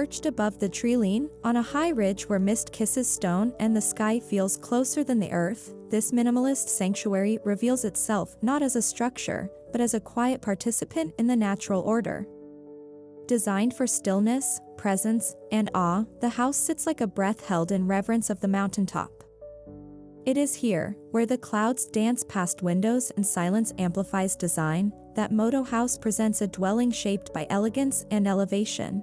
Perched above the treeline, on a high ridge where mist kisses stone and the sky feels closer than the earth, this minimalist sanctuary reveals itself not as a structure, but as a quiet participant in the natural order. Designed for stillness, presence, and awe, the house sits like a breath held in reverence of the mountaintop. It is here, where the clouds dance past windows and silence amplifies design, that Modo House presents a dwelling shaped by elegance and elevation.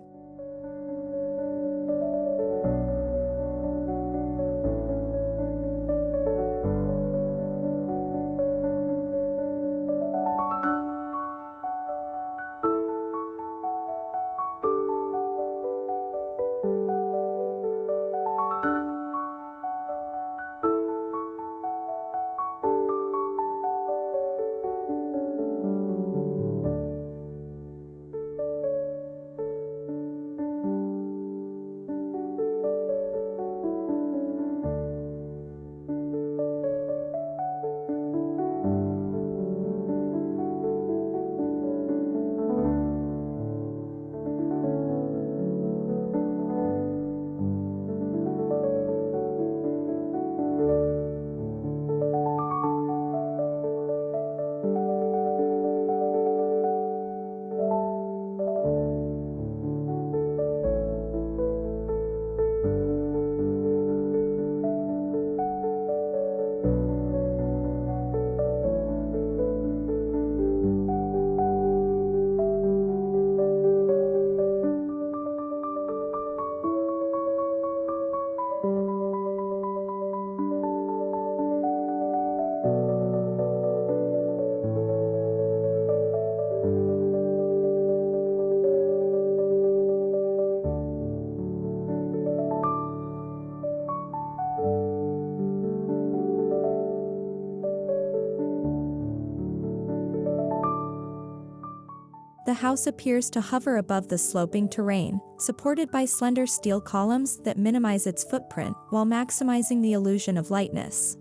The house appears to hover above the sloping terrain, supported by slender steel columns that minimize its footprint while maximizing the illusion of lightness.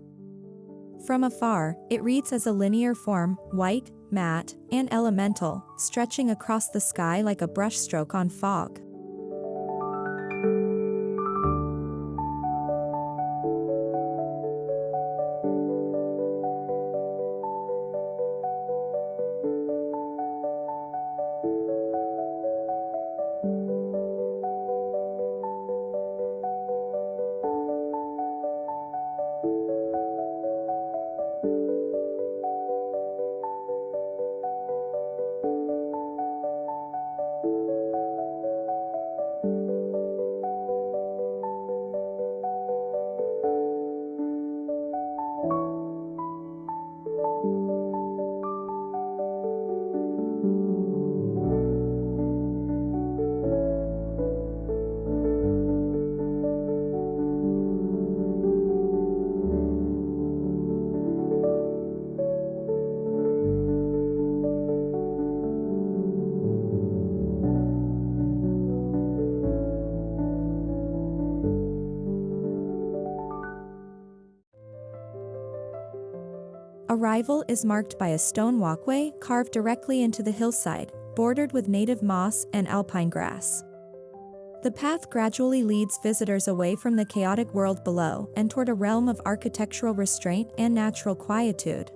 From afar, it reads as a linear form, white, matte, and elemental, stretching across the sky like a brushstroke on fog. Arrival is marked by a stone walkway carved directly into the hillside, bordered with native moss and alpine grass. The path gradually leads visitors away from the chaotic world below and toward a realm of architectural restraint and natural quietude.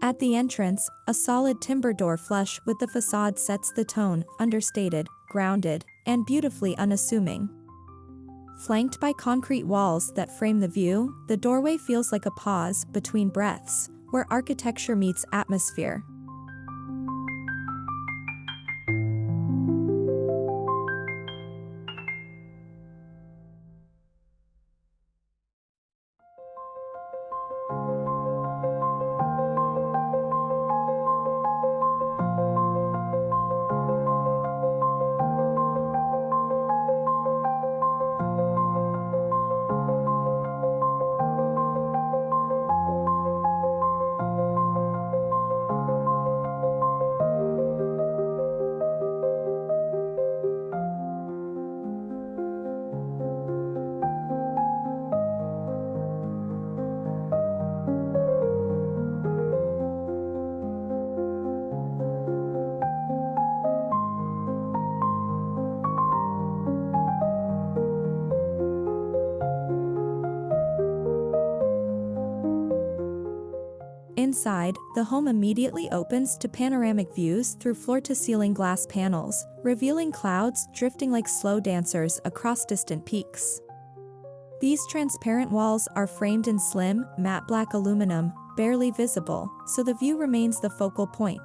At the entrance, a solid timber door flush with the facade sets the tone, understated, grounded, and beautifully unassuming. Flanked by concrete walls that frame the view, the doorway feels like a pause between breaths, where architecture meets atmosphere. Inside, the home immediately opens to panoramic views through floor-to-ceiling glass panels, revealing clouds drifting like slow dancers across distant peaks. These transparent walls are framed in slim, matte black aluminum, barely visible, so the view remains the focal point.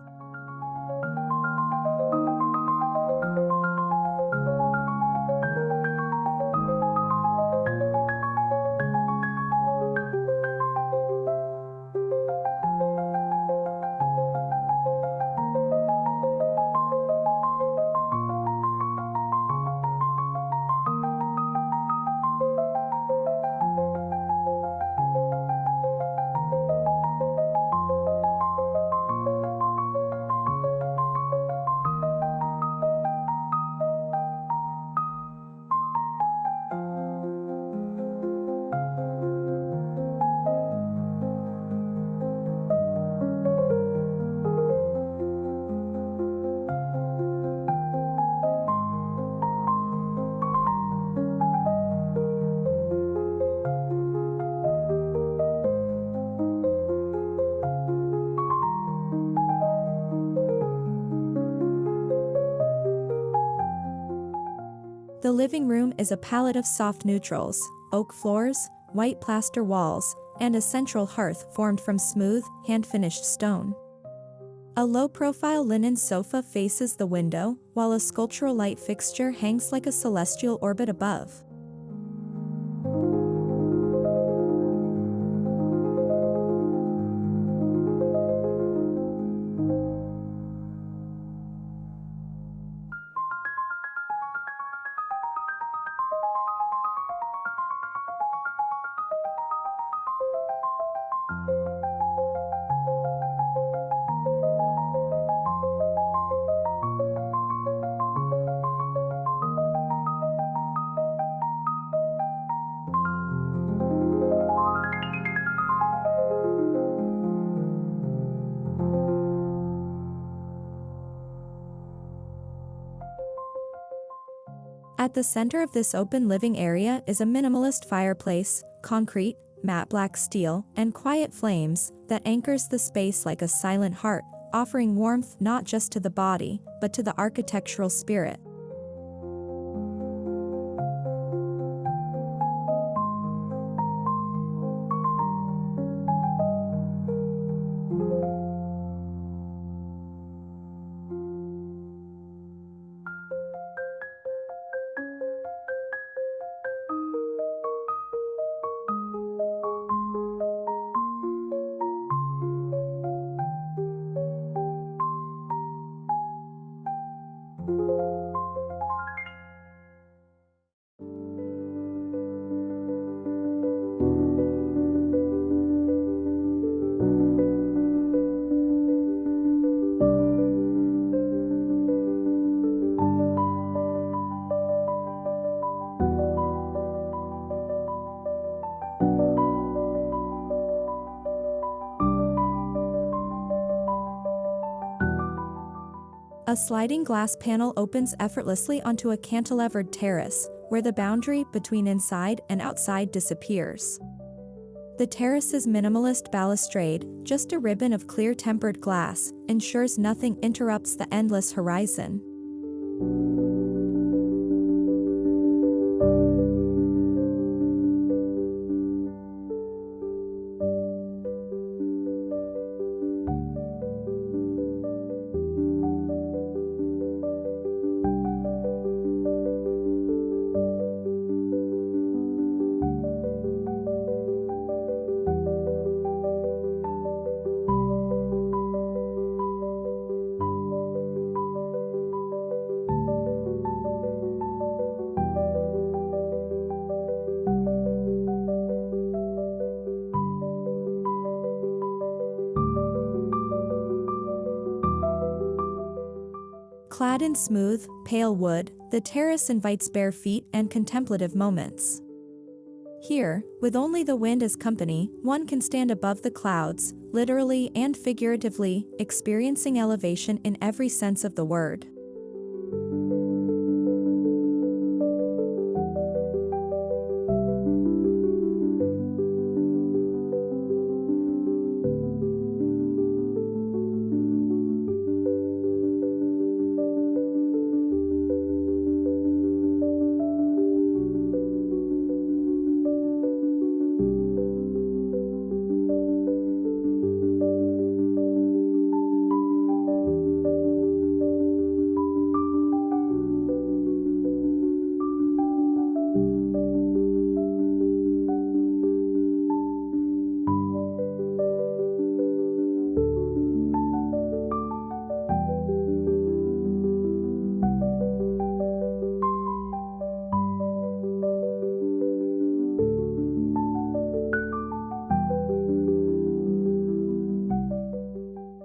The living room is a palette of soft neutrals, oak floors, white plaster walls, and a central hearth formed from smooth, hand-finished stone. A low-profile linen sofa faces the window, while a sculptural light fixture hangs like a celestial orbit above. At the center of this open living area is a minimalist fireplace, concrete, matte black steel, and quiet flames that anchors the space like a silent heart, offering warmth not just to the body, but to the architectural spirit. A sliding glass panel opens effortlessly onto a cantilevered terrace, where the boundary between inside and outside disappears. The terrace's minimalist balustrade, just a ribbon of clear tempered glass, ensures nothing interrupts the endless horizon. Clad in smooth, pale wood, the terrace invites bare feet and contemplative moments. Here, with only the wind as company, one can stand above the clouds, literally and figuratively, experiencing elevation in every sense of the word.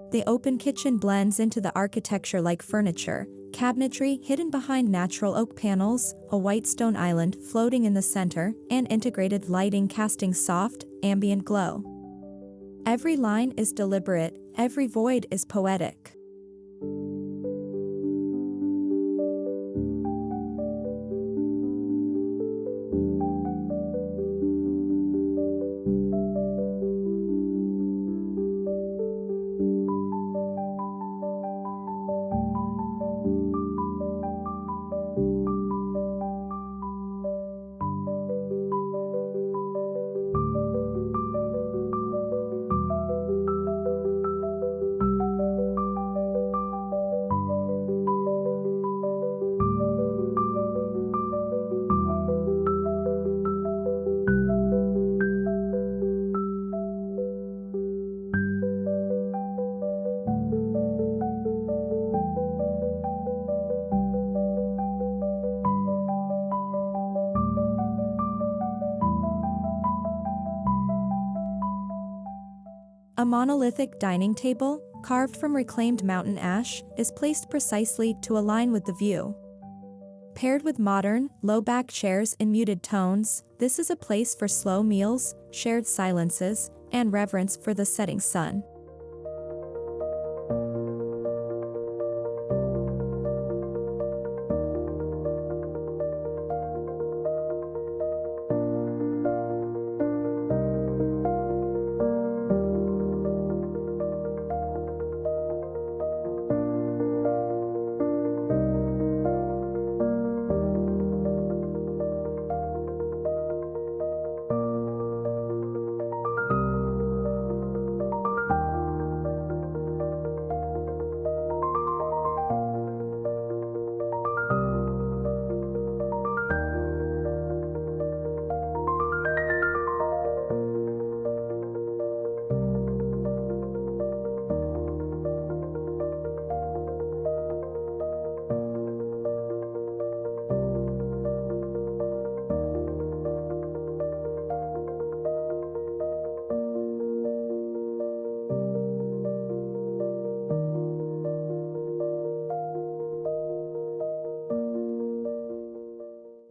The open kitchen blends into the architecture like furniture, cabinetry hidden behind natural oak panels, a white stone island floating in the center, and integrated lighting casting soft, ambient glow. Every line is deliberate, every void is poetic. A monolithic dining table, carved from reclaimed mountain ash, is placed precisely to align with the view. Paired with modern, low-back chairs in muted tones, this is a place for slow meals, shared silences, and reverence for the setting sun.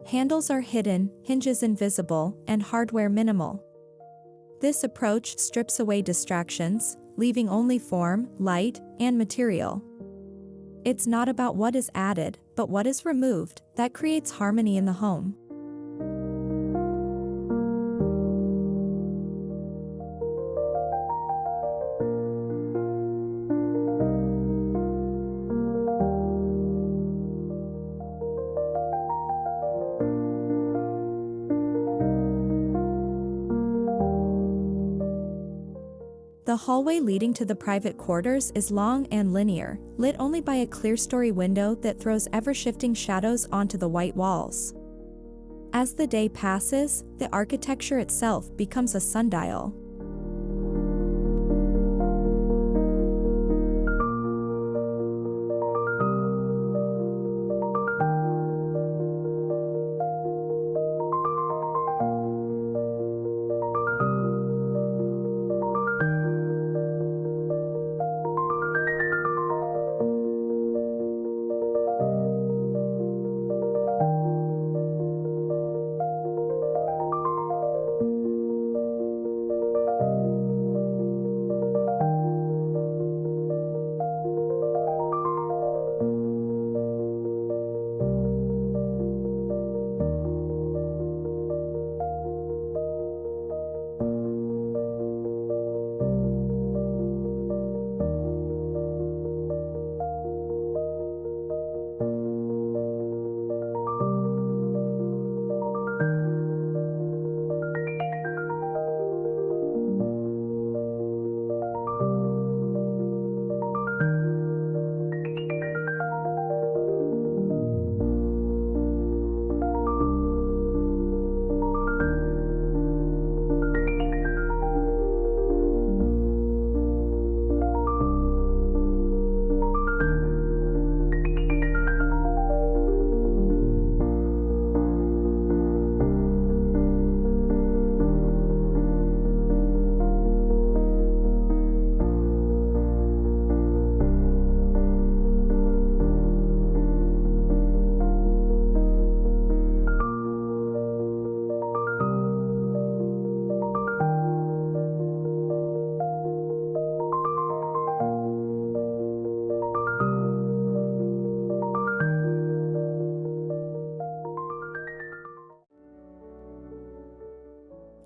Handles are hidden, hinges invisible, and hardware minimal. This approach strips away distractions, leaving only form, light, and material. It's not about what is added, but what is removed, that creates harmony in the home. The hallway leading to the private quarters is long and linear, lit only by a clerestory window that throws ever-shifting shadows onto the white walls. As the day passes, the architecture itself becomes a sundial.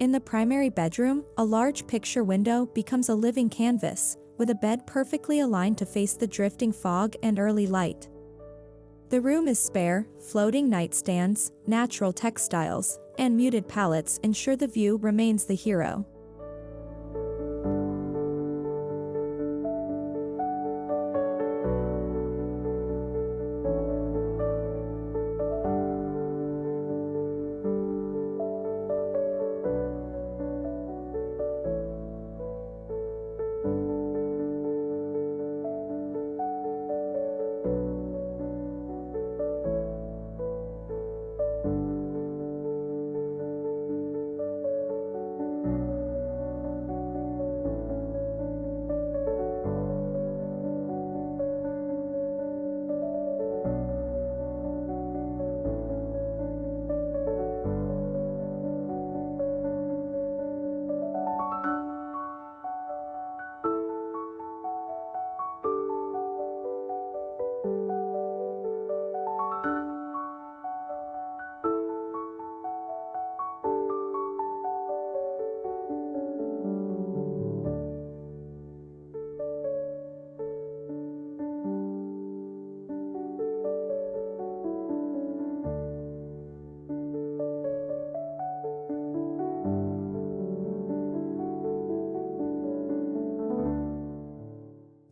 In the primary bedroom, a large picture window becomes a living canvas, with a bed perfectly aligned to face the drifting fog and early light. The room is spare, floating nightstands, natural textiles, and muted palettes ensure the view remains the hero.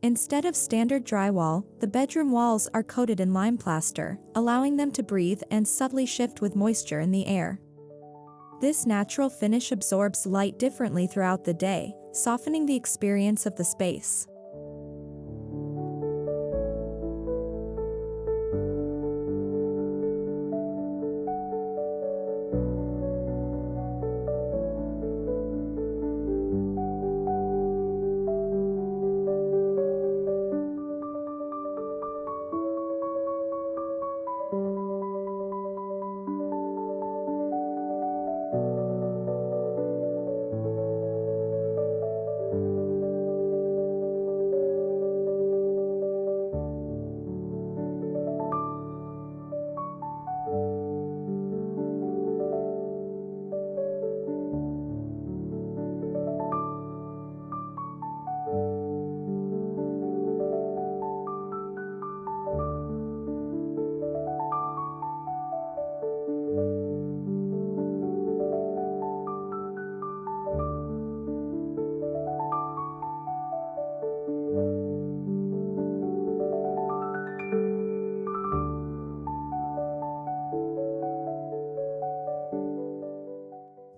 Instead of standard drywall, the bedroom walls are coated in lime plaster, allowing them to breathe and subtly shift with moisture in the air. This natural finish absorbs light differently throughout the day, softening the experience of the space.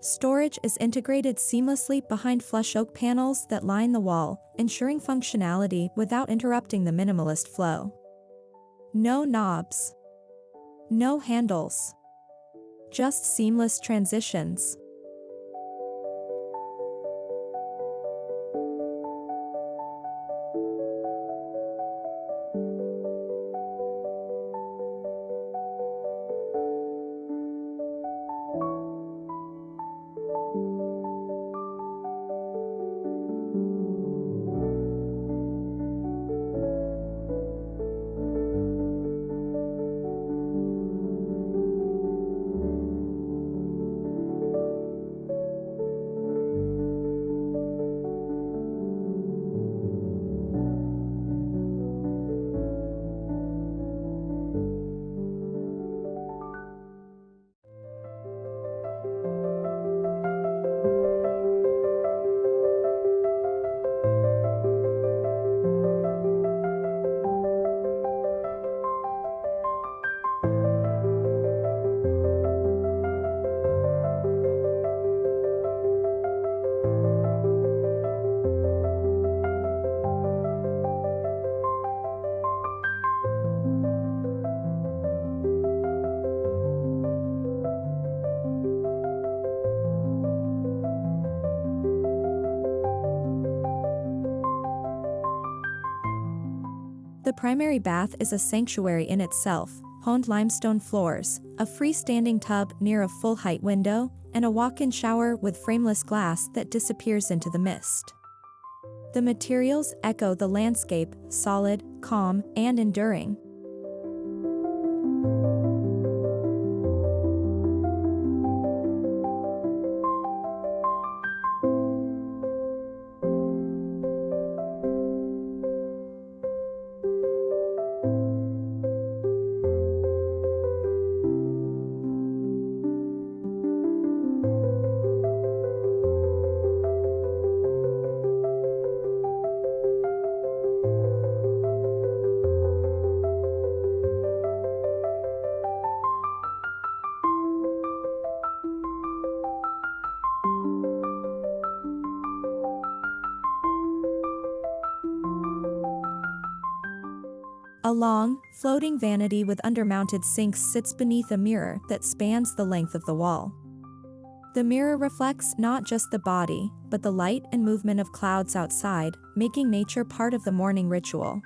Storage is integrated seamlessly behind flush oak panels that line the wall, ensuring functionality without interrupting the minimalist flow. No knobs. No handles. Just seamless transitions. The primary bath is a sanctuary in itself, honed limestone floors, a freestanding tub near a full-height window, and a walk-in shower with frameless glass that disappears into the mist. The materials echo the landscape, solid, calm, and enduring. A long, floating vanity with undermounted sinks sits beneath a mirror that spans the length of the wall. The mirror reflects not just the body, but the light and movement of clouds outside, making nature part of the morning ritual.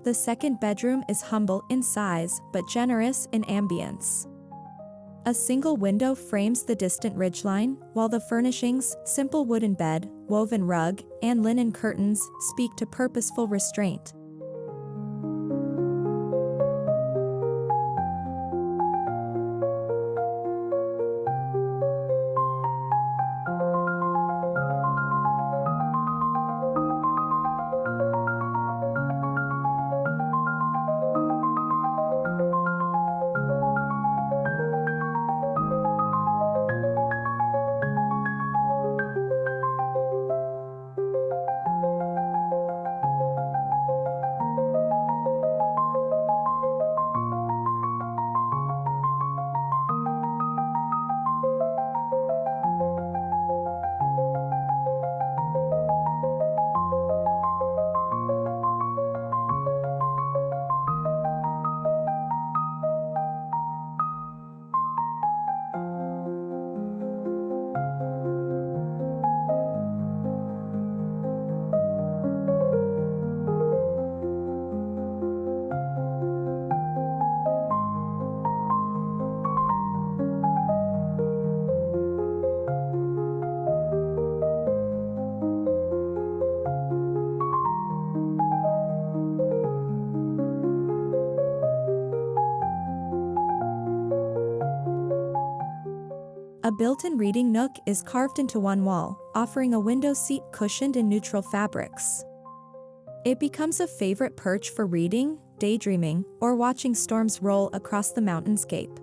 The second bedroom is humble in size but generous in ambience. A single window frames the distant ridgeline, while the furnishings, simple wooden bed, woven rug, and linen curtains, speak to purposeful restraint. A built-in reading nook is carved into one wall, offering a window seat cushioned in neutral fabrics. It becomes a favorite perch for reading, daydreaming, or watching storms roll across the mountainscape.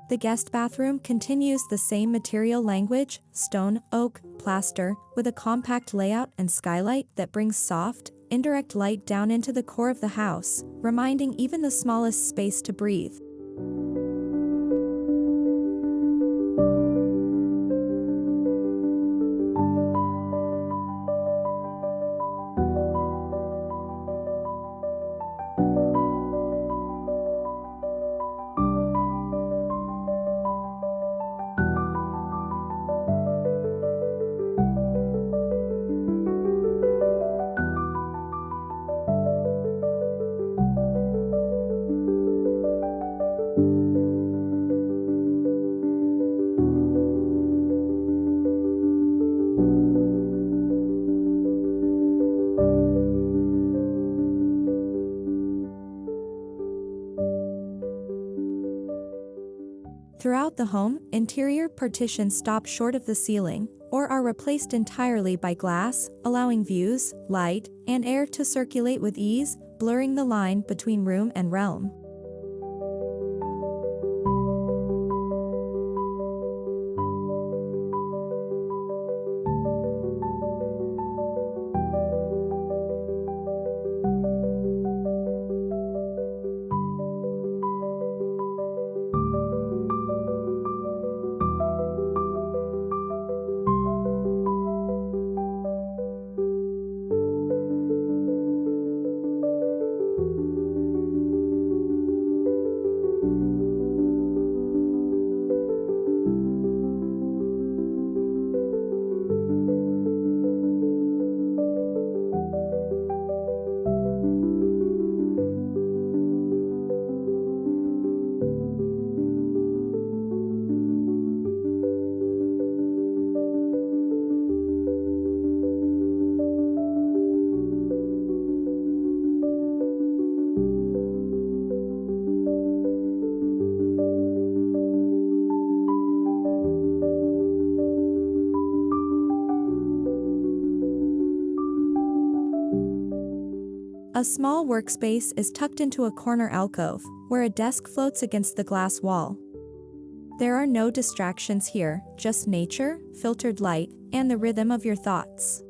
The guest bathroom continues the same material language, stone, oak, plaster, with a compact layout and skylight that brings soft, indirect light down into the core of the house, reminding even the smallest space to breathe. Throughout the home, interior partitions stop short of the ceiling, or are replaced entirely by glass, allowing views, light, and air to circulate with ease, blurring the line between room and realm. A small workspace is tucked into a corner alcove, where a desk floats against the glass wall. There are no distractions here, just nature, filtered light, and the rhythm of your thoughts.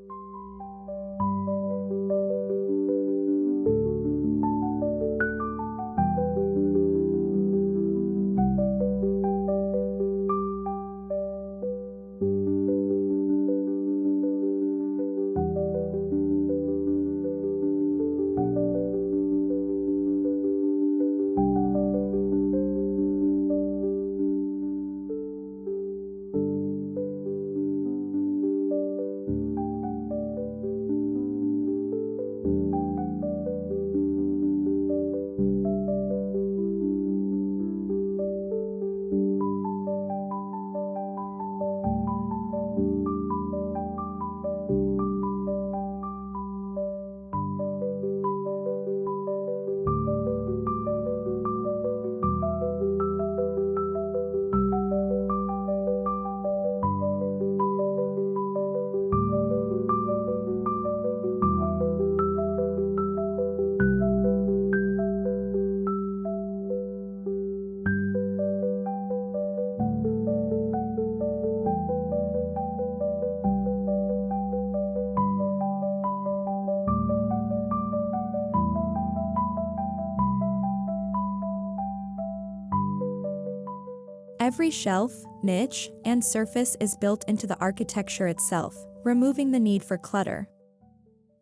Every shelf, niche, and surface is built into the architecture itself, removing the need for clutter.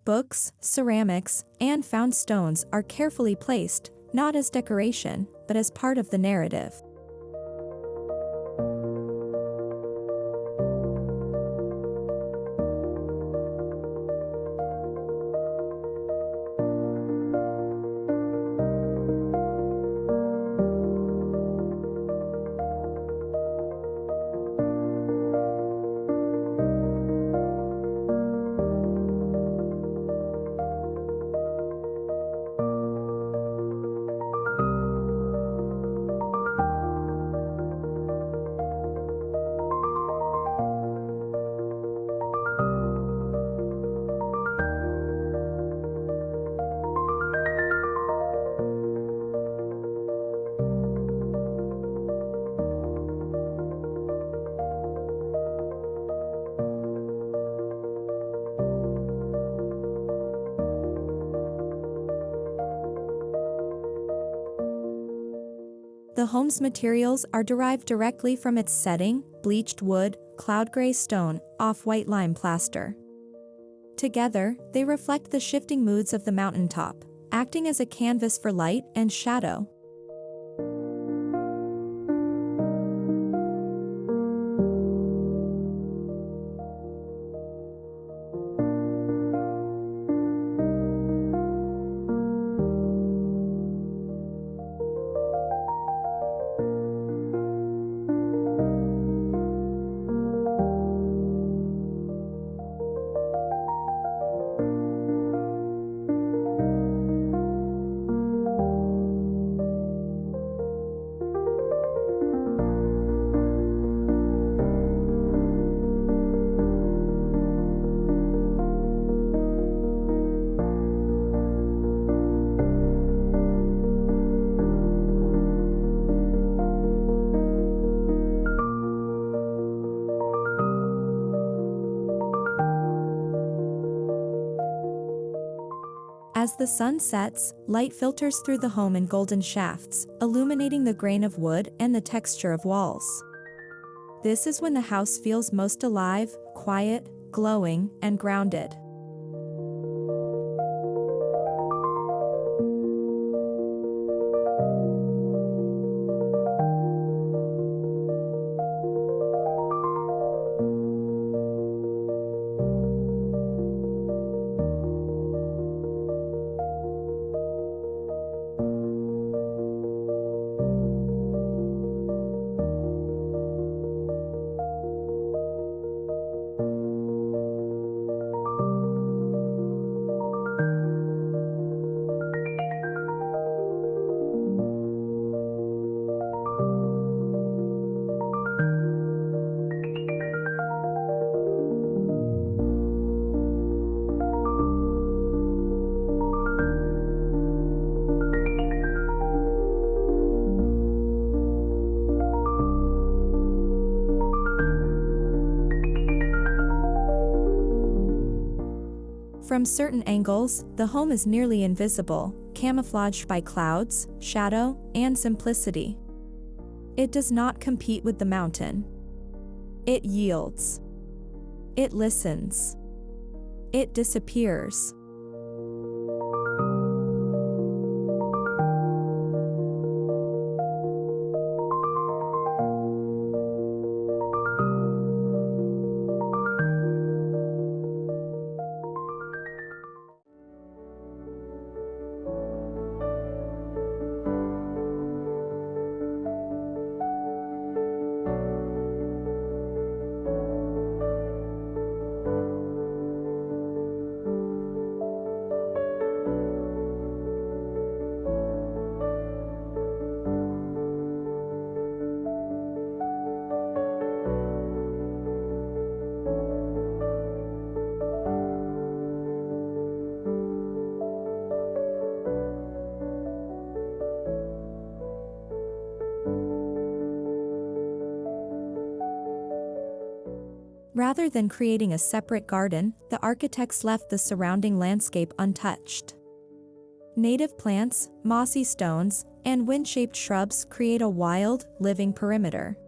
Books, ceramics, and found stones are carefully placed, not as decoration, but as part of the narrative. The home's materials are derived directly from its setting: bleached wood, cloud gray stone, off-white lime plaster. Together, they reflect the shifting moods of the mountaintop, acting as a canvas for light and shadow. As the sun sets, light filters through the home in golden shafts, illuminating the grain of wood and the texture of walls. This is when the house feels most alive, quiet, glowing, and grounded. From certain angles, the home is nearly invisible, camouflaged by clouds, shadow, and simplicity. It does not compete with the mountain. It yields. It listens. It disappears. Rather than creating a separate garden, the architects left the surrounding landscape untouched. Native plants, mossy stones, and wind-shaped shrubs create a wild, living perimeter.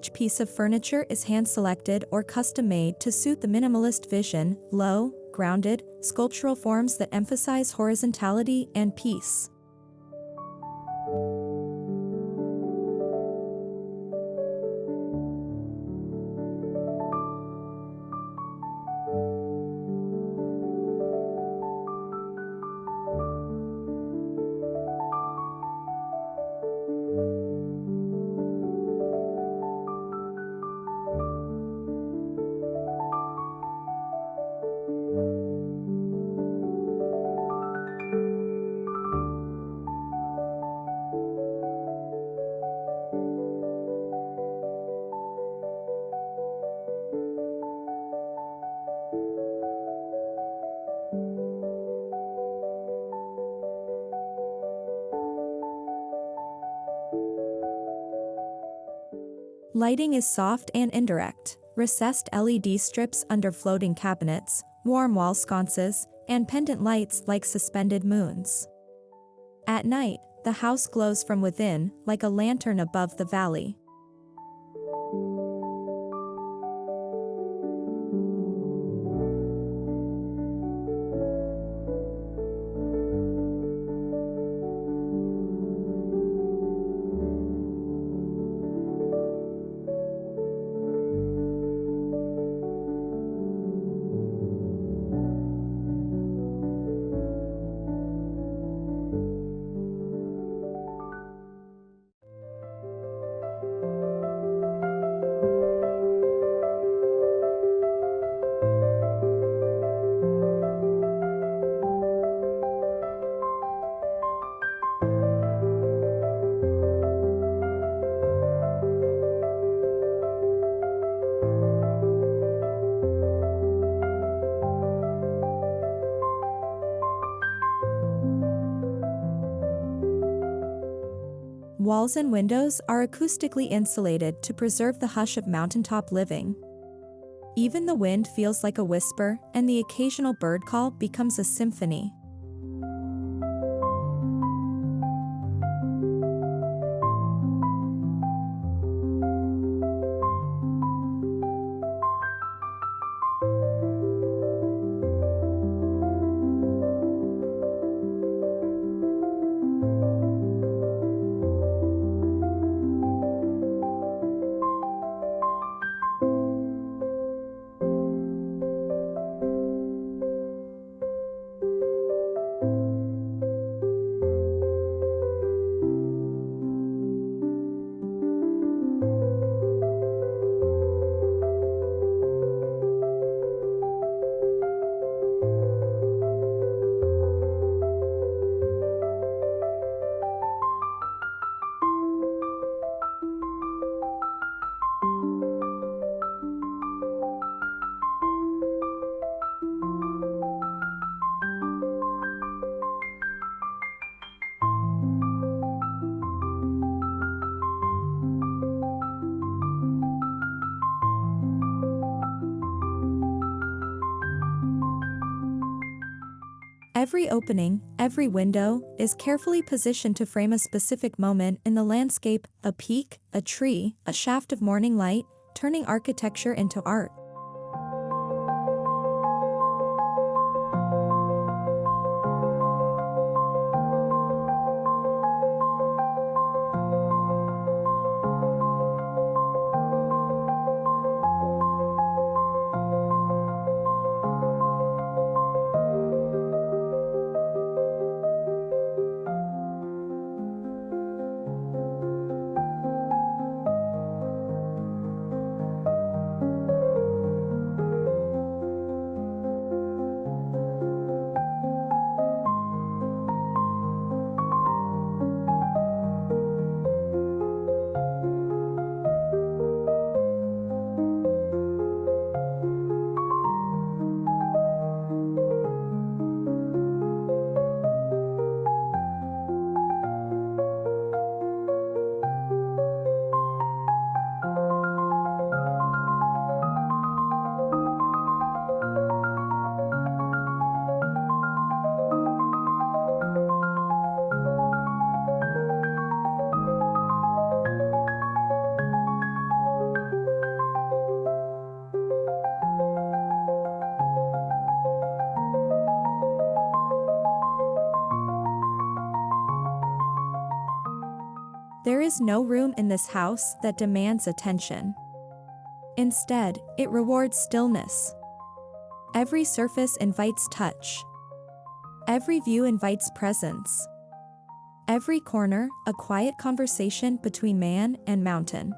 Each piece of furniture is hand-selected or custom-made to suit the minimalist vision, low, grounded, sculptural forms that emphasize horizontality and peace. Lighting is soft and indirect. Recessed LED strips under floating cabinets, warm wall sconces, and pendant lights like suspended moons. At night, the house glows from within, like a lantern above the valley. Walls and windows are acoustically insulated to preserve the hush of mountaintop living. Even the wind feels like a whisper, and the occasional bird call becomes a symphony. Every opening, every window, is carefully positioned to frame a specific moment in the landscape: a peak, a tree, a shaft of morning light, turning architecture into art. There is no room in this house that demands attention. Instead, it rewards stillness. Every surface invites touch. Every view invites presence. Every corner, a quiet conversation between man and mountain.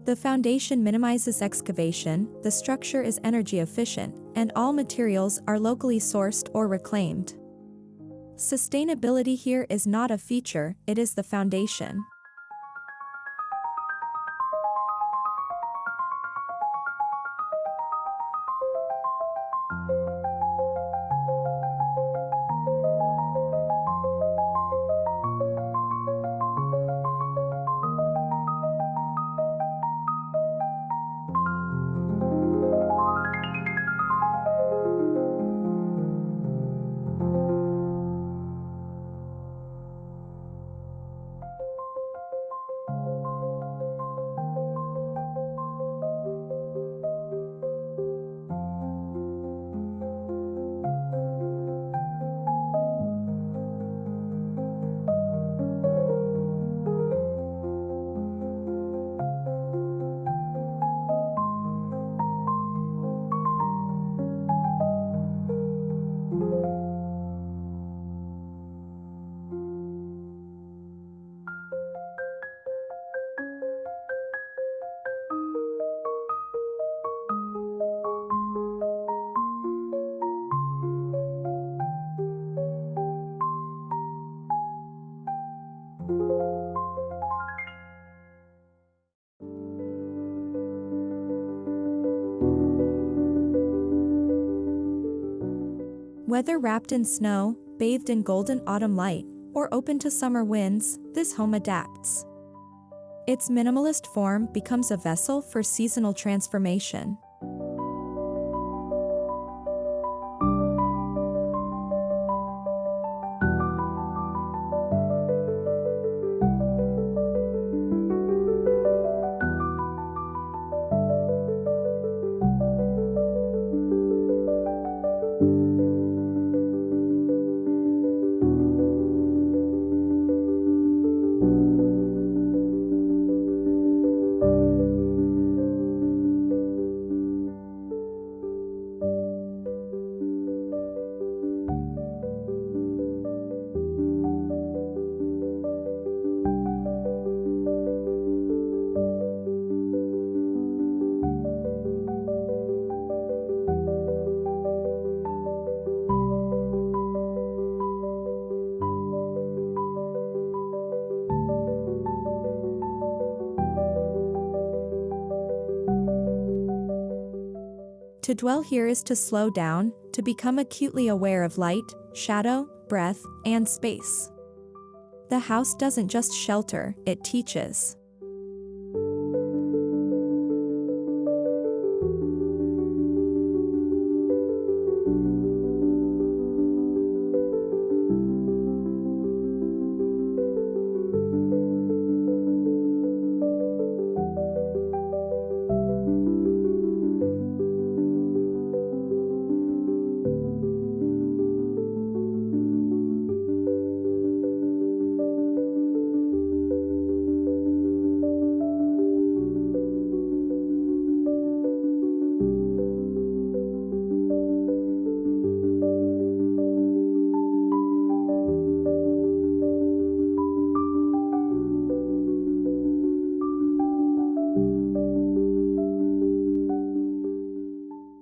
The foundation minimizes excavation, the structure is energy efficient, and all materials are locally sourced or reclaimed. Sustainability here is not a feature, it is the foundation. Whether wrapped in snow, bathed in golden autumn light, or open to summer winds, this home adapts. Its minimalist form becomes a vessel for seasonal transformation. To dwell here is to slow down, to become acutely aware of light, shadow, breath, and space. The house doesn't just shelter, it teaches.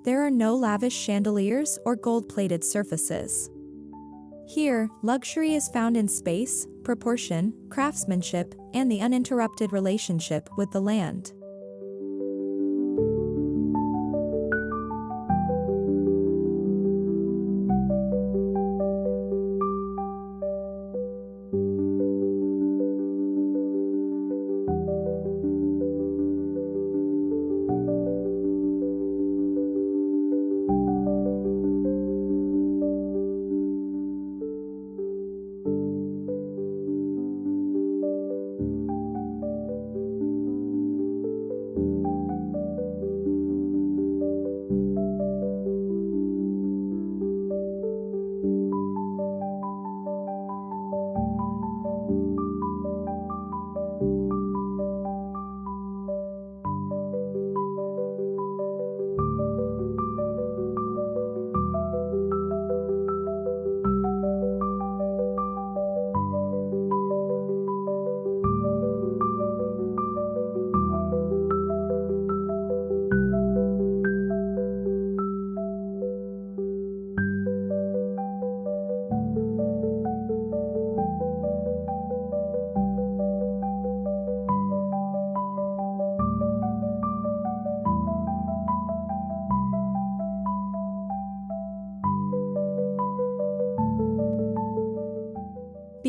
There are no lavish chandeliers or gold-plated surfaces. Here, luxury is found in space, proportion, craftsmanship, and the uninterrupted relationship with the land.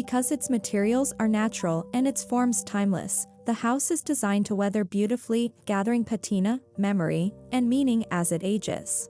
Because its materials are natural and its forms timeless, the house is designed to weather beautifully, gathering patina, memory, and meaning as it ages.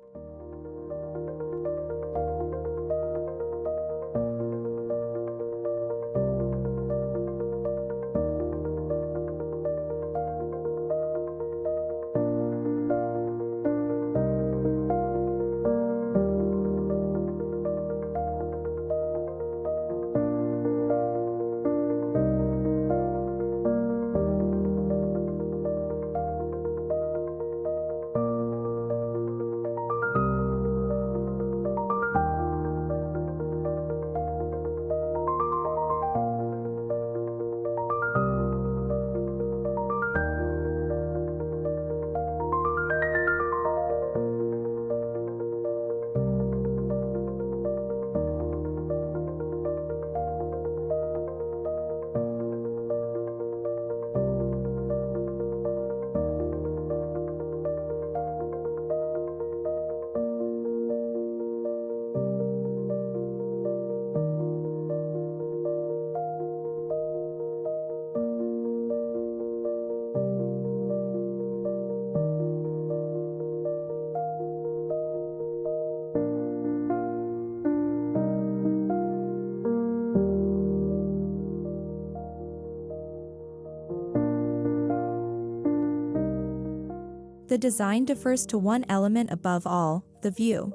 The design defers to one element above all, the view.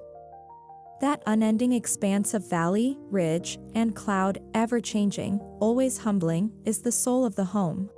That unending expanse of valley, ridge, and cloud, ever-changing, always humbling, is the soul of the home.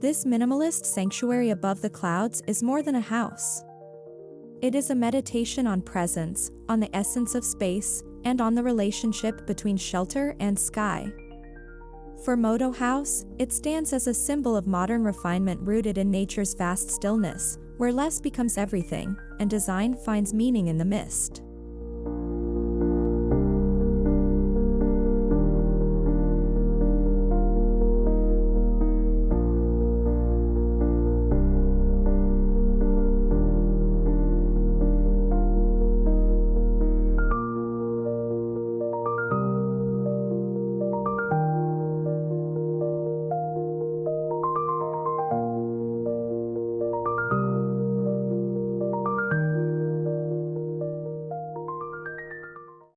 This minimalist sanctuary above the clouds is more than a house. It is a meditation on presence, on the essence of space, and on the relationship between shelter and sky. For Modo House, it stands as a symbol of modern refinement rooted in nature's vast stillness, where less becomes everything, and design finds meaning in the mist.